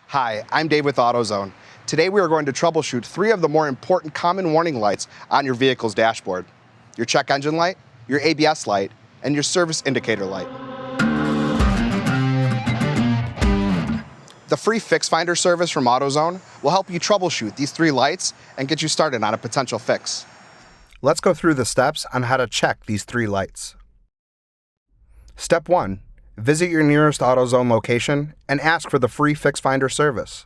Hi, I'm Dave with Autozone. Today we are going to troubleshoot 3 of the more important common warning lights on your vehicle's dashboard: your check engine light, your ABS light, and your service indicator light. The free Fix Finder service from Autozone will help you troubleshoot these 3 lights and get you started on a potential fix. Let's go through the steps on how to check these 3 lights. Step 1. Visit your nearest Autozone location and ask for the free Fix Finder service.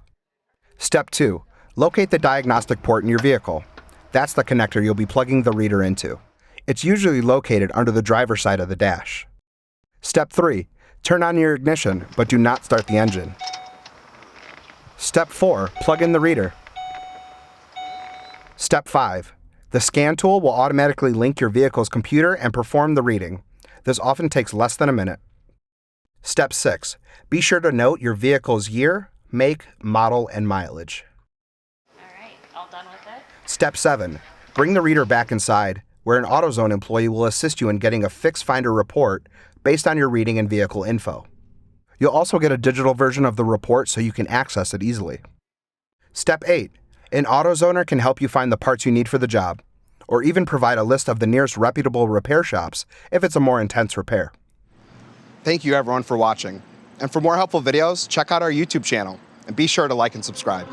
Step 2. Locate the diagnostic port in your vehicle. That's the connector you'll be plugging the reader into. It's usually located under the driver's side of the dash. Step 3. Turn on your ignition, but do not start the engine. Step 4. Plug in the reader. Step 5. The scan tool will automatically link your vehicle's computer and perform the reading. This often takes less than a minute. Step 6. Be sure to note your vehicle's year, make, model, and mileage. All right, all done with it? Step 7. Bring the reader back inside, where an Autozone employee will assist you in getting a Fix Finder report based on your reading and vehicle info. You'll also get a digital version of the report so you can access it easily. Step 8. An Autozoner can help you find the parts you need for the job, or even provide a list of the nearest reputable repair shops if it's a more intense repair. Thank you everyone for watching. And for more helpful videos, check out our YouTube channel and be sure to like and subscribe.